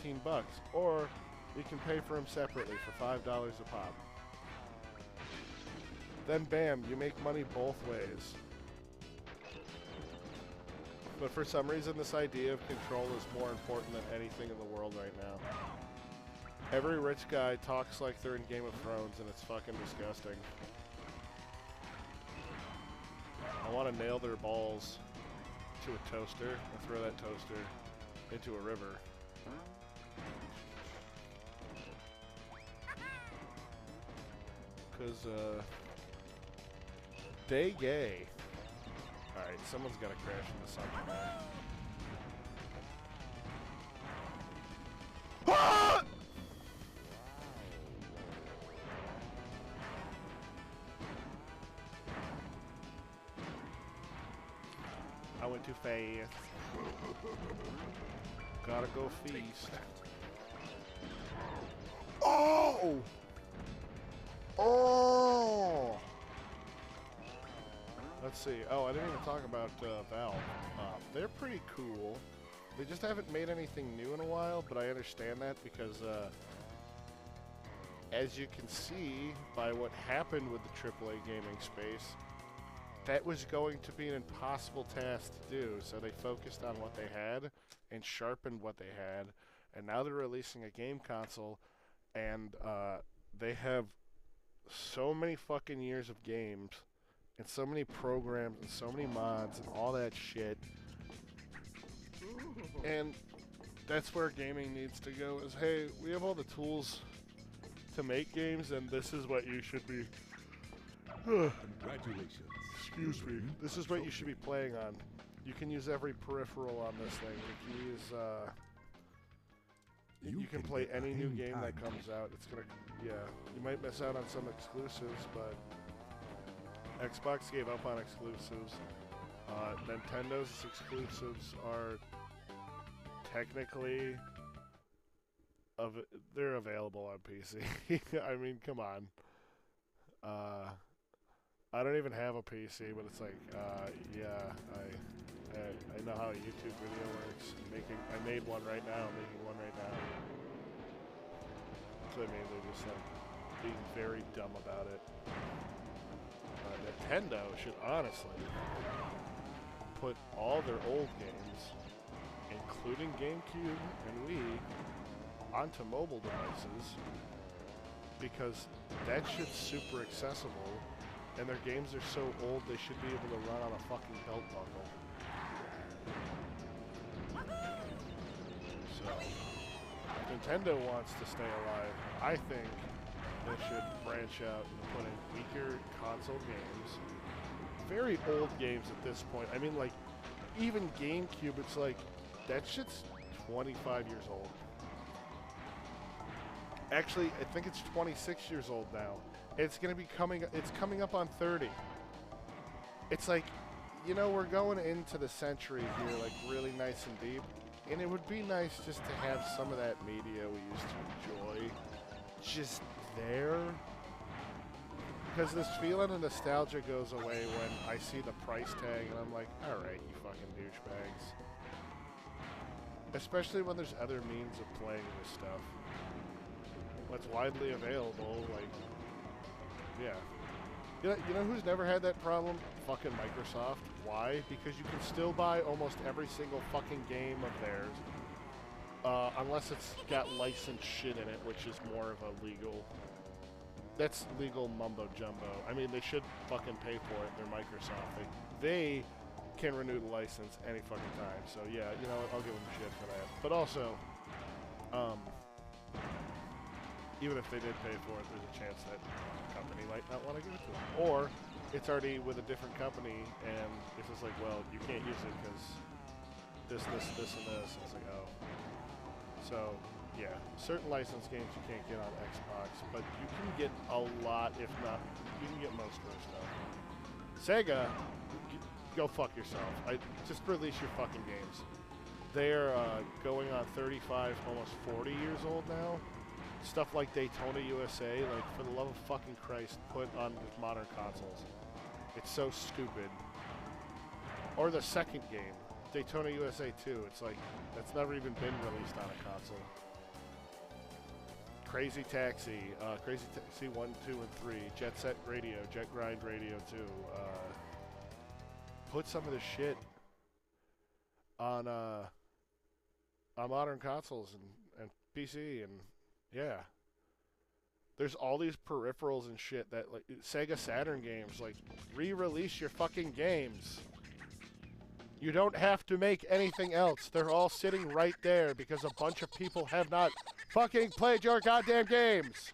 $15, or you can pay for them separately for $5 a pop. Then bam, you make money both ways. But for some reason, this idea of control is more important than anything in the world right now. Every rich guy talks like they're in Game of Thrones, and it's fucking disgusting. I want to nail their balls to a toaster and throw that toaster into a river. Because, they gay. Alright, someone's got to crash into something there. Ah! I went too fast. Gotta go feast. Oh! Oh! Let's see. Oh, I didn't even talk about Valve. They're pretty cool. They just haven't made anything new in a while, but I understand that because, as you can see by what happened with the AAA gaming space, that was going to be an impossible task to do, so they focused on what they had and sharpened what they had, and now they're releasing a game console, and they have so many fucking years of games, and so many programs, and so many mods, and all that shit, and that's where gaming needs to go, is, hey, we have all the tools to make games, and this is what you should be... Congratulations. Excuse me. This is what you should be playing on. You can use every peripheral on this thing. You can use, you can play any new game that comes out. It's gonna, yeah. You might miss out on some exclusives, but Xbox gave up on exclusives. Nintendo's exclusives are technically, they're available on PC. I mean, come on. I don't even have a PC, but it's like, yeah, I know how a YouTube video works. I made one right now. I'm making one right now. So I mean, they're just like being very dumb about it. Nintendo should honestly put all their old games, including GameCube and Wii, onto mobile devices because that shit's super accessible. And their games are so old, they should be able to run on a fucking belt buckle. So, if Nintendo wants to stay alive, I think they should branch out and put in weaker console games. Very old games at this point. I mean, like, even GameCube, it's like, that shit's 25 years old. Actually, I think it's 26 years old now. It's gonna be it's coming up on 30. It's like, you know, we're going into the century here, like, really nice and deep. And it would be nice just to have some of that media we used to enjoy just there. Because this feeling of nostalgia goes away when I see the price tag and I'm like, alright, you fucking douchebags. Especially when there's other means of playing this stuff. What's widely available, like, yeah. You know who's never had that problem? Fucking Microsoft. Why? Because you can still buy almost every single fucking game of theirs. Unless it's got licensed shit in it, which is more of a legal... That's legal mumbo-jumbo. I mean, they should fucking pay for it. They're Microsoft. They can renew the license any fucking time. So, yeah, you know what? I'll give them shit for that. But also, even if they did pay for it, there's a chance that the company might not want to give it to them. Or it's already with a different company, and it's just like, well, you can't use it because this, and this. And it's like, oh. So, yeah, certain licensed games you can't get on Xbox, but you can get a lot, if not, you can get most of their stuff. Sega, go fuck yourself. Just release your fucking games. They're going on 35, almost 40 years old now. Stuff like Daytona USA, like, for the love of fucking Christ, put on modern consoles. It's so stupid. Or the second game, Daytona USA 2. It's like, that's never even been released on a console. Crazy Taxi, Crazy Taxi 1, 2, and 3, Jet Set Radio, Jet Grind Radio 2. Put some of this shit on modern consoles and PC, and yeah. There's all these peripherals and shit that, like, Sega Saturn games, like, re-release your fucking games. You don't have to make anything else. They're all sitting right there because a bunch of people have not fucking played your goddamn games.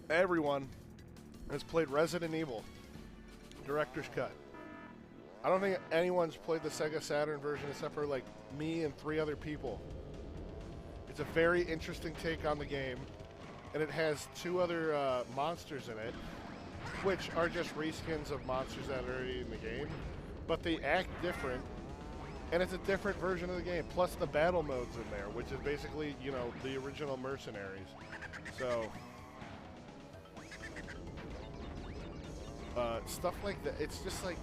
Everyone has played Resident Evil Director's Cut. I don't think anyone's played the Sega Saturn version except for, like, me and 3 other people. It's a very interesting take on the game, and it has 2 other monsters in it, which are just reskins of monsters that are already in the game, but they act different, and it's a different version of the game, plus the battle mode's in there, which is basically, you know, the original Mercenaries. So... stuff like that, it's just like,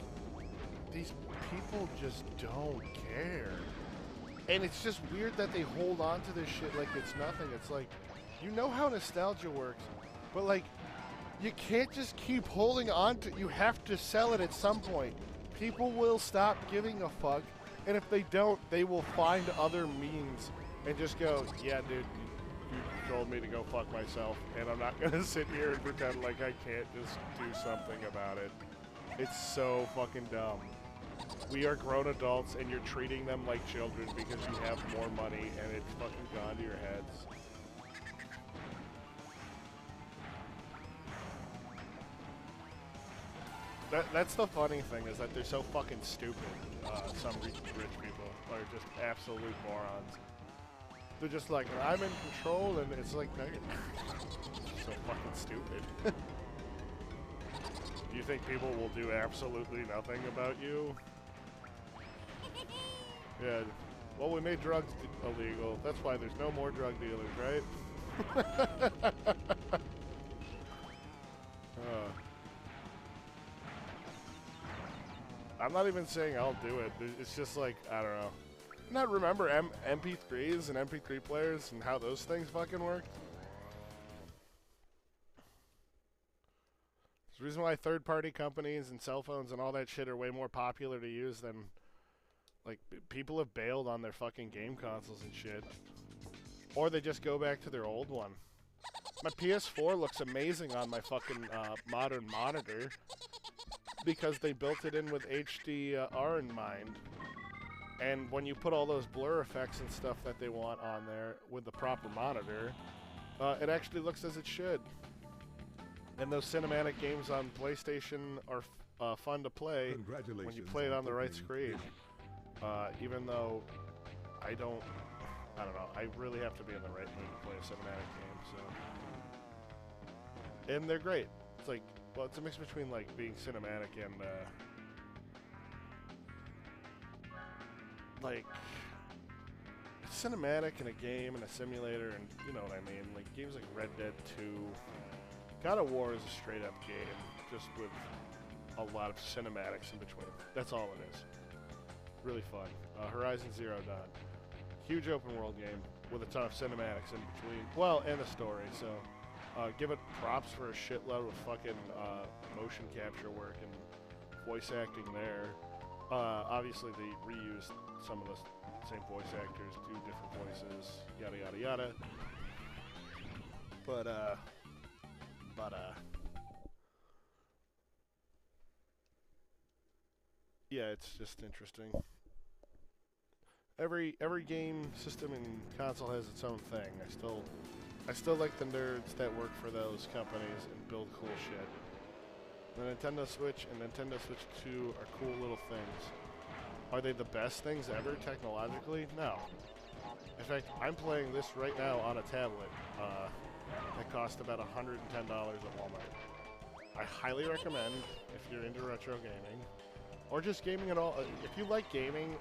these people just don't care. And it's just weird that they hold on to this shit like it's nothing. It's like, you know how nostalgia works, but like, you can't just keep holding on to, you have to sell it at some point. People will stop giving a fuck, and if they don't, they will find other means and just go, yeah, dude, you told me to go fuck myself, and I'm not gonna sit here and pretend like I can't just do something about it. It's so fucking dumb. We are grown adults, and you're treating them like children because you have more money, and it's fucking gone to your heads. That's the funny thing, is that they're so fucking stupid. Some rich people are just absolute morons. They're just like, I'm in control, and it's like, no, you're so fucking stupid. Do you think people will do absolutely nothing about you? Yeah, well, we made drugs illegal. That's why there's no more drug dealers, right? I'm not even saying I'll do it. It's just like, I don't know. Not remember MP3s and MP3 players and how those things fucking work? There's a reason why third-party companies and cell phones and all that shit are way more popular to use than, like, people have bailed on their fucking game consoles and shit. Or they just go back to their old one. My PS4 looks amazing on my fucking modern monitor because they built it in with HDR in mind. And when you put all those blur effects and stuff that they want on there with the proper monitor, it actually looks as it should. And those cinematic games on PlayStation are fun to play when you play it on the right screen. Even though I don't know, I really have to be in the right mood to play a cinematic game, so. And they're great. It's like, well, it's a mix between, like, being cinematic and, like, cinematic in a game and a simulator, and you know what I mean. Like, games like Red Dead 2. God of War is a straight-up game, just with a lot of cinematics in between. That's all it is. Really fun. Horizon Zero Dawn. Huge open-world game with a ton of cinematics in between. Well, and a story, so give it props for a shitload of fucking motion capture work and voice acting there. Obviously, they reused some of the same voice actors, do different voices, yada yada yada. But yeah, it's just interesting. Every game system and console has its own thing. I still like the nerds that work for those companies and build cool shit. The Nintendo Switch and Nintendo Switch 2 are cool little things. Are they the best things ever technologically? No. In fact, I'm playing this right now on a tablet. It cost about $110 at Walmart. I highly recommend if you're into retro gaming, or just gaming at all. If you like gaming,